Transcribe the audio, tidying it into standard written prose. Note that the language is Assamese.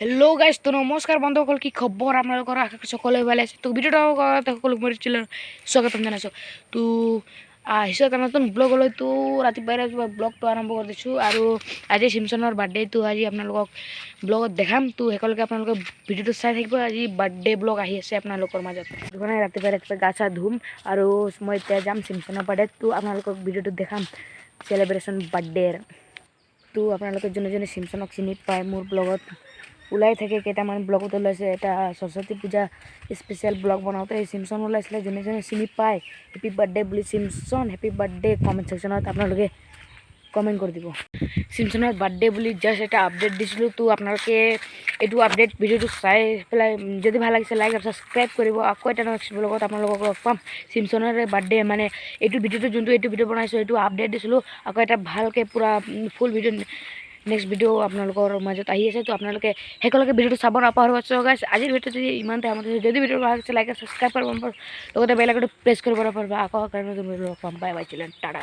হেল্ল' গাইজ তো নমস্কাৰ বন্ধুসকল, কি খবৰ আপোনালোকৰ? আশা কৰিছোঁ সকলোৱে ভালে আছে। তো ভিডিঅ'টো সকলোক মোৰ চেনেলত স্বাগতম জনাইছোঁ। তো আহিছোঁ এটা নতুন ব্লগলৈ। তো ৰাতিপুৱাই ব্লগটো আৰম্ভ কৰি দিছোঁ আৰু আজি চিমচনৰ বাৰ্থডেটো আজি আপোনালোকক ব্লগত দেখাম। তো একেলগে আপোনালোকে ভিডিঅ'টো চাই থাকিব। আজি বাৰ্থডে ব্লগ আহি আছে আপোনালোকৰ মাজত। মানে ৰাতিপুৱাই গা চা ধুম আৰু মই এতিয়া যাম চিমচনৰ বাৰ্থডেত। তো আপোনালোকক ভিডিঅ'টো দেখাম চেলিব্ৰেশ্যন বাৰ্থডেৰ। তো আপোনালোকে যোনে যোনে চিমচনক চিনি পায় মোৰ ব্লগত ওলাই থাকে, কেইটামান ব্লগত ওলাইছে। এটা সৰস্বতী পূজা স্পেচিয়েল ব্লগ বনাওঁতে চিমচন ওলাইছিলে। যোনে যোনে চিনি পায় হেপী বাৰ্থডে বুলি চিমচন, হেপী বাৰ্থডে কমেণ্ট ছেকশ্যনত আপোনালোকে কমেণ্ট কৰি দিব। চিমচনৰ বাৰ্থডে বুলি জাষ্ট এটা আপডেট দিছিলোঁ। তো আপোনালোকে এইটো আপডেট ভিডিঅ'টো চাই পেলাই যদি ভাল লাগিছে লাইক আৰু ছাবস্ক্ৰাইব কৰিব। আকৌ এটা নেক্সট ব্লগত আপোনালোকক লগ পাম। চিমচনৰে বাৰ্থডে মানে এইটো ভিডিঅ'টো যোনটো এইটো ভিডিঅ' বনাইছোঁ এইটো আপডেট দিছিলোঁ। আকৌ এটা ভালকৈ পূৰা ফুল ভিডিঅ' নেক্সট ভিডিঅ' আপোনালোকৰ মাজত আহি আছে। তো আপোনালোকে একেলগে ভিডিঅ'টো চাব নাপাহৰিব। চ' গাইজ আজিৰ ভিডিঅ'টো যদি ইমান টাইম আছে, যদি ভিডিঅ'টো ভাল লাগিছে লাইক আৰু ছাবস্ক্ৰাইব কৰিব লগতে বেল আইকনটো প্ৰেছ কৰিব নাপাহৰিব। আকৌ কাৰণে লগ পাম। Bye bye, চিলেন Tata.